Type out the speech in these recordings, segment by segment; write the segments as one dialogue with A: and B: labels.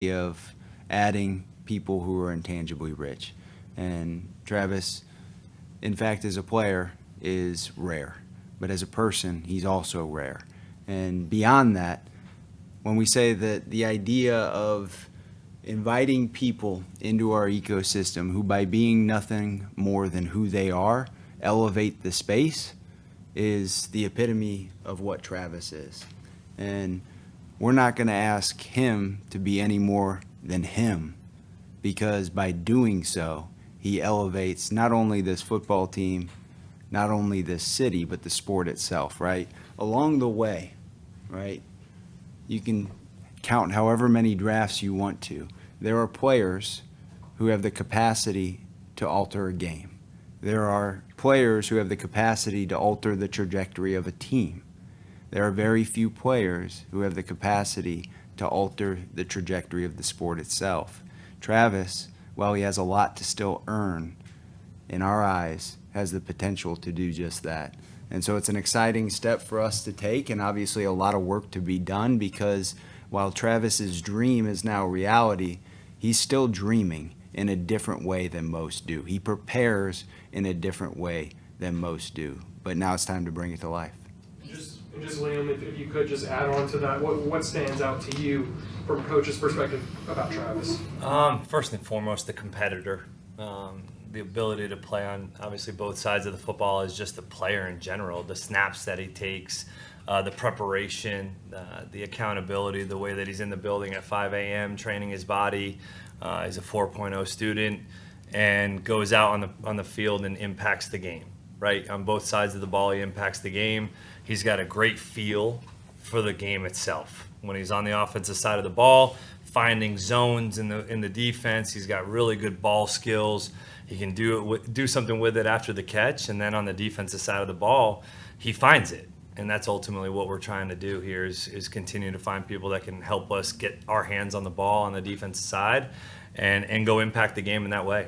A: of adding people who are intangibly rich. And Tavis, in fact, as a player, is rare. But as a person, he's also rare. And beyond that, when we say that the idea of inviting people into our ecosystem who, by being nothing more than who they are, elevate the space, is the epitome of what Tavis is. And we're not going to ask him to be any more than him, because by doing so, he elevates not only this football team, not only this city, but the sport itself, right? Along the way, right, you can count however many drafts you want to. There are players who have the capacity to alter a game. There are players who have the capacity to alter the trajectory of a team. There are very few players who have the capacity to alter the trajectory of the sport itself. Tavis, while he has a lot to still earn, in our eyes, has the potential to do just that. And so it's an exciting step for us to take, and obviously a lot of work to be done, because while Tavis's dream is now reality, he's still dreaming in a different way than most do. He prepares in a different way than most do. But now it's time to bring it to life.
B: Just Liam, if you could just add on to that, what stands out to you from a coach's perspective about Tavis?
C: First and foremost, the competitor. The ability to play on obviously both sides of the football as just a player in general. The snaps that he takes, the preparation, the accountability, the way that he's in the building at 5 a.m. training his body. He's a 4.0 student and goes out on the field and impacts the game. Right, on both sides of the ball, he impacts the game. He's got a great feel for the game itself. When he's on the offensive side of the ball, finding zones in the defense, he's got really good ball skills. He can do something with it after the catch, and then on the defensive side of the ball, he finds it. And that's ultimately what we're trying to do here is continue to find people that can help us get our hands on the ball on the defensive side and go impact the game in that way.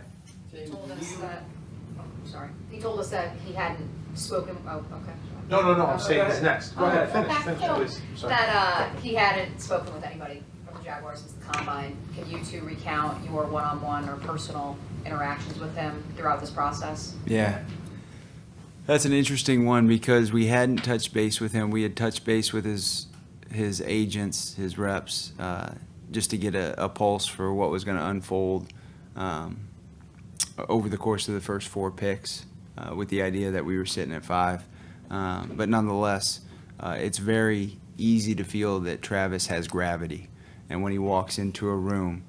D: He told us that he hadn't spoken. Oh, okay.
B: No, I'm saying this next. Go ahead, finish, please. Sorry.
D: That he hadn't spoken with anybody from the Jaguars since the combine. Can you two recount your one-on-one or personal interactions with him throughout this process?
A: Yeah. That's an interesting one, because we hadn't touched base with him. We had touched base with his agents, his reps, just to get a pulse for what was going to unfold over the course of the first 4 picks, with the idea that we were sitting at 5. But nonetheless, it's very easy to feel that Tavis has gravity. And when he walks into a room,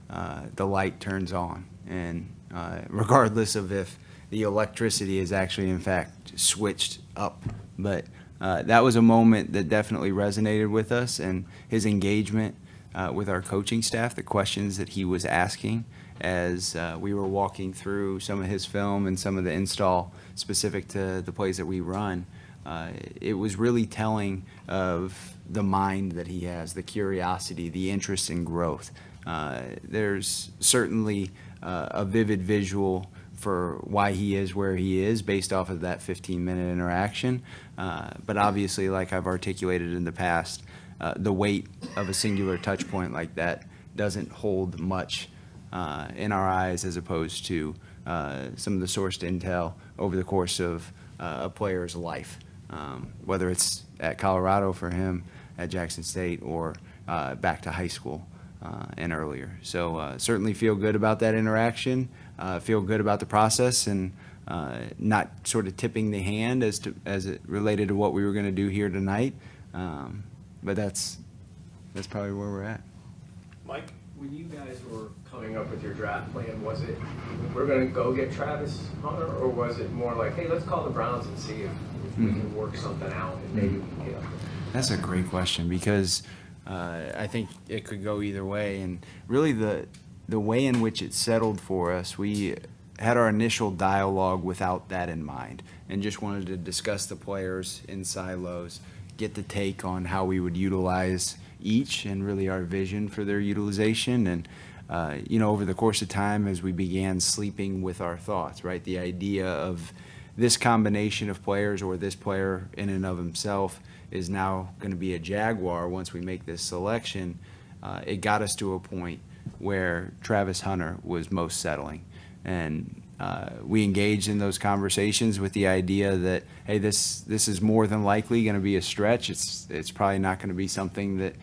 A: the light turns on. And regardless of if the electricity is actually, in fact, switched up. But that was a moment that definitely resonated with us, and his engagement with our coaching staff, the questions that he was asking as we were walking through some of his film and some of the install specific to the plays that we run, it was really telling of the mind that he has, the curiosity, the interest in growth. There's certainly a vivid visual for why he is where he is based off of that 15-minute interaction. But obviously, like I've articulated in the past, the weight of a singular touch point like that doesn't hold much in our eyes, as opposed to some of the sourced intel over the course of a player's life, whether it's at Colorado for him, at Jackson State, or back to high school and earlier. So certainly feel good about that interaction, feel good about the process, and not sort of tipping the hand as it related to what we were going to do here tonight. But that's probably where we're at.
B: Mike?
E: When you guys were coming up with your draft plan, was it, we're going to go get Tavis Hunter, or was it more like, hey, let's call the Browns and see if we can work something out and maybe we can get up there?
A: That's a great question, because I think it could go either way. And really the way in which it settled for us, we had our initial dialogue without that in mind and just wanted to discuss the players in silos, get the take on how we would utilize each and really our vision for their utilization. And over the course of time, as we began sleeping with our thoughts, right, the idea of this combination of players, or this player in and of himself, is now going to be a Jaguar once we make this selection. it got us to a point where Travis Hunter was most settling. And we engaged in those conversations with the idea that, hey, this is more than likely going to be a stretch. It's probably not going to be something that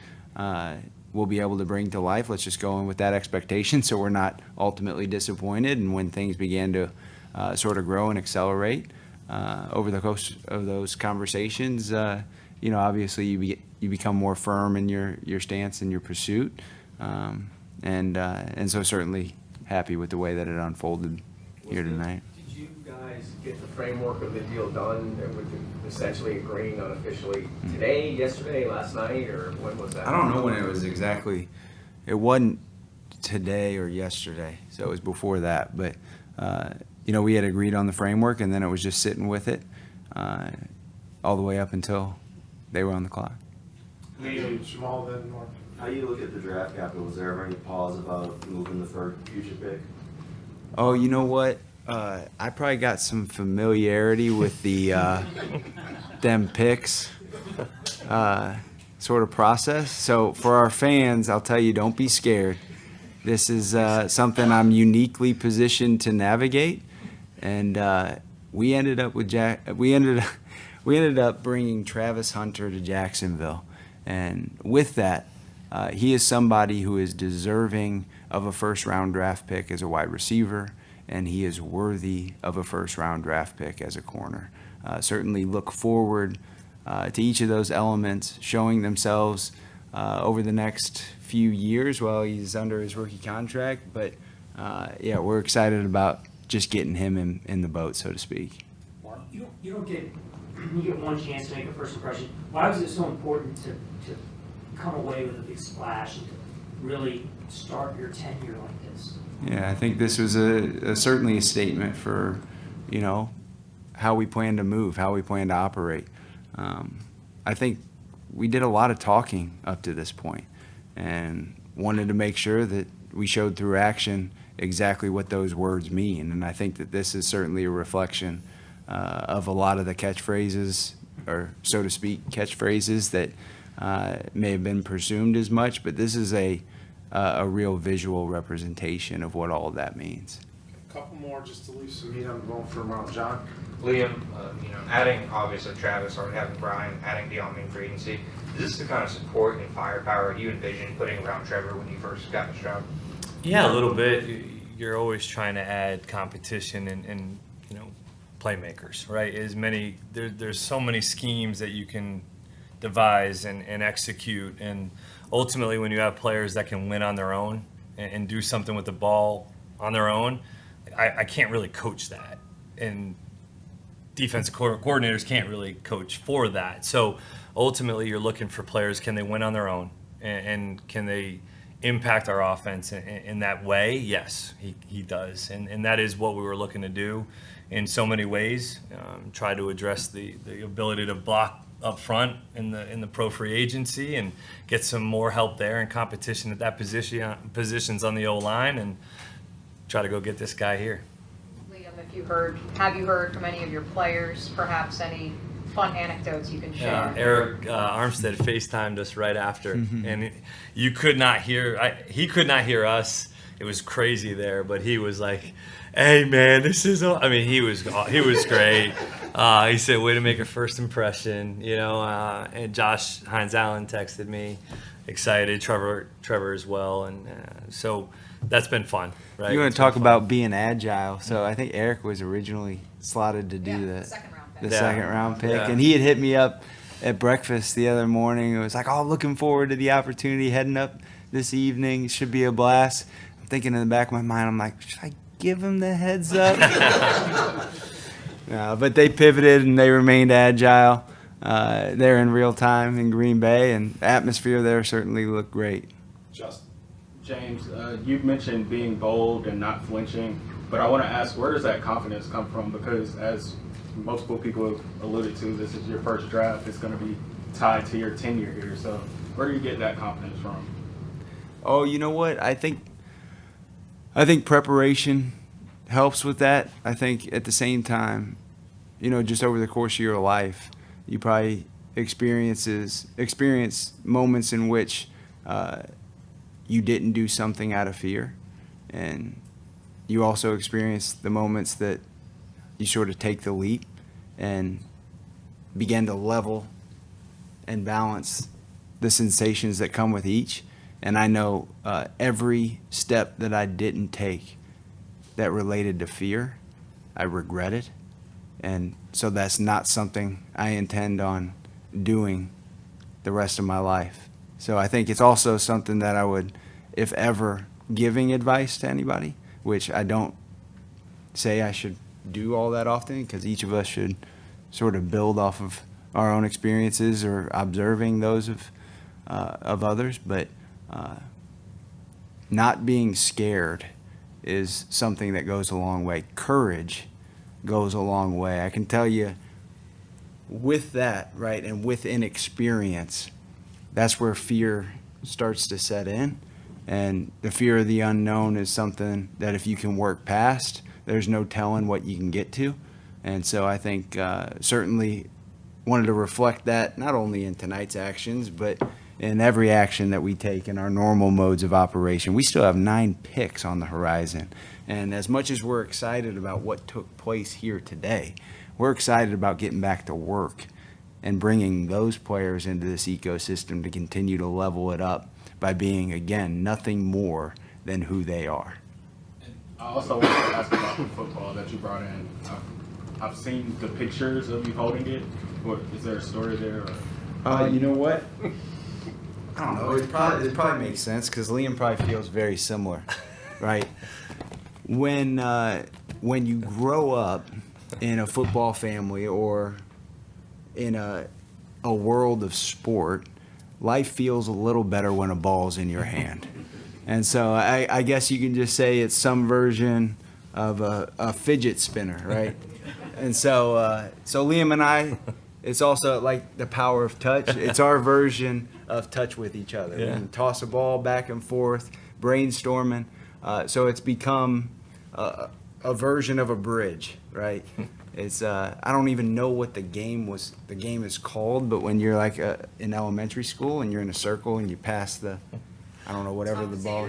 A: we'll be able to bring to life. Let's just go in with that expectation so we're not ultimately disappointed. And when things began to sort of grow and accelerate over the course of those conversations, obviously you become more firm in your stance and your pursuit. And so certainly happy with the way that it unfolded here tonight.
E: Did you guys get the framework of the deal done with essentially agreeing unofficially today, yesterday, last night, or when was that?
A: I don't know when it was exactly. It wasn't today or yesterday, so it was before that. But we had agreed on the framework, and then it was just sitting with it all the way up until they were on the clock.
B: Jamal, then Mark.
F: How do you look at the draft capital? Was there ever any pause about moving the third future pick?
A: Oh, you know what? I probably got some familiarity with the them picks sort of process. So for our fans, I'll tell you, don't be scared. This is something I'm uniquely positioned to navigate, and we ended up with we ended up bringing Travis Hunter to Jacksonville, and with that, he is somebody who is deserving of a first-round draft pick as a wide receiver, and he is worthy of a first-round draft pick as a corner. Certainly look forward to each of those elements showing themselves over the next few years while he's under his rookie contract. But, we're excited about just getting him in the boat, so to speak.
G: You get one chance to make a first impression. Why was it so important to come away with a big splash and to really start your tenure like this?
A: Yeah, I think this was certainly a statement for, how we plan to move, how we plan to operate. I think we did a lot of talking up to this point and wanted to make sure that we showed through action exactly what those words mean. And I think that this is certainly a reflection of a lot of the catchphrases, or so to speak, catchphrases that may have been presumed as much, but this is a real visual representation of what all of that means.
H: A couple more just to leave some meat on the bone for John.
I: Liam, adding obviously Travis, or having Brian, adding Dion in free agency, is this the kind of support and firepower you envisioned putting around Trevor when you first got this job?
C: Yeah, a little bit. You're always trying to add competition and playmakers, right? There's so many schemes that you can devise and execute, and ultimately when you have players that can win on their own and do something with the ball on their own, I can't really coach that, and defensive coordinators can't really coach for that. So ultimately you're looking for players, can they win on their own, and can they impact our offense in that way? Yes, he does, and that is what we were looking to do in so many ways. Try to address the ability to block up front in the pro free agency and get some more help there and competition at that positions on the O-line, and try to go get this guy here.
D: Liam, have you heard from any of your players, perhaps any fun anecdotes you can share?
C: Eric Armstead FaceTimed us right after, and you could not hear. He could not hear us. It was crazy there, but he was like, "Hey man, this is." He was great. He said, "Way to make a first impression," And Josh Hines Allen texted me, excited. Trevor as well, and so that's been fun, right?
A: You want to talk about being agile. So I think Eric was originally slotted to do
D: the second round pick.
A: the second round pick.
C: Yeah.
A: And he had hit me up at breakfast the other morning. It was like, I'm looking forward to the opportunity heading up this evening. It should be a blast. I'm thinking in the back of my mind, I'm like, should I give him the heads up? But they pivoted and they remained agile. They're in real time in Green Bay, and the atmosphere there certainly looked great.
H: Justin.
J: James, you've mentioned being bold and not flinching, but I want to ask, where does that confidence come from? Because as multiple people have alluded to, this is your first draft. It's going to be tied to your tenure here. So where do you get that confidence from?
A: Oh, you know what? I think preparation helps with that. I think at the same time, just over the course of your life, you probably experience moments in which you didn't do something out of fear, and you also experience the moments that you sort of take the leap and begin to level and balance the sensations that come with each. And I know every step that I didn't take that related to fear, I regret it. And so that's not something I intend on doing the rest of my life. So I think it's also something that I would, if ever giving advice to anybody, which I don't say I should do all that often, because each of us should sort of build off of our own experiences or observing those of others. But not being scared is something that goes a long way. Courage goes a long way. I can tell you with that, right, and with inexperience, that's where fear starts to set in. And the fear of the unknown is something that if you can work past, there's no telling what you can get to. And so I think certainly wanted to reflect that not only in tonight's actions, but in every action that we take in our normal modes of operation. We still have 9 picks on the horizon. And as much as we're excited about what took place here today, we're excited about getting back to work and bringing those players into this ecosystem to continue to level it up by being, again, nothing more than who they are.
J: I also want to ask about the football that you brought in. I've seen the pictures of you holding it. What, is there a story there? Or?
A: You know what? I don't know. It probably makes sense because Liam probably feels very similar, right? When you grow up in a football family or in a world of sport, life feels a little better when a ball's in your hand. And so I guess you can just say it's some version of a fidget spinner, right? And so Liam and I, it's also like the power of touch. It's our version of touch with each other.
C: Yeah.
A: We can toss a ball back and forth, brainstorming. So it's become a version of a bridge, right? It's I don't even know what the game is called, but when you're like in elementary school and you're in a circle and you pass the, I don't know, whatever the ball.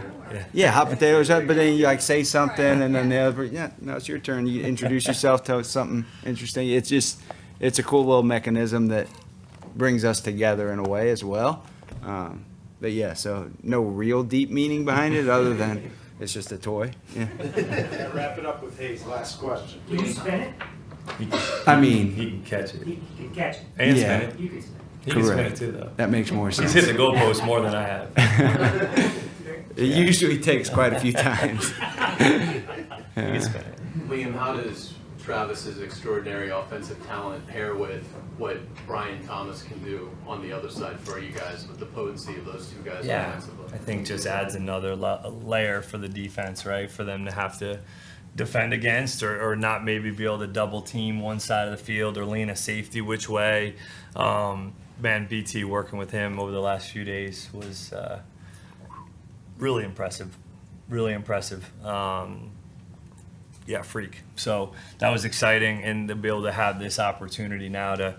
A: Yeah, hot potatoes. But then you like say something, and then the other, yeah, no, it's your turn. You introduce yourself to something interesting. It's a cool little mechanism that brings us together in a way as well. But yeah, so no real deep meaning behind it other than it's just a toy. Yeah.
H: Wrap it up with Hayes. Last question.
G: Can you spin it?
A: I mean,
C: He can catch it.
G: You can catch it.
C: And
A: Yeah.
C: spin it.
G: You can spin it.
C: He can spin it
A: Correct.
C: too, though.
A: That makes more
C: He's
A: sense.
C: hit the goalpost more than I have.
A: It usually takes quite a few times.
C: He can spin it.
K: Liam, how does Travis's extraordinary offensive talent pair with what Brian Thomas can do on the other side for you guys with the potency of those two guys
C: Yeah,
K: offensively?
C: I think just adds another layer for the defense, right? For them to have to defend against or not maybe be able to double team one side of the field or lean a safety which way. Man, BT working with him over the last few days was really impressive. Really impressive. Yeah, freak. So that was exciting, and to be able to have this opportunity now to,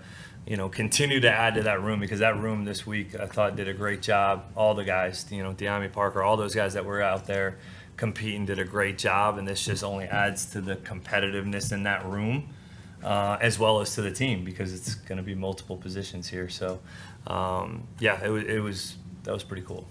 C: continue to add to that room, because that room this week I thought did a great job. All the guys, Deami Parker, all those guys that were out there competing did a great job, and this just only adds to the competitiveness in that room, as well as to the team, because it's going to be multiple positions here. So, yeah, that was pretty cool.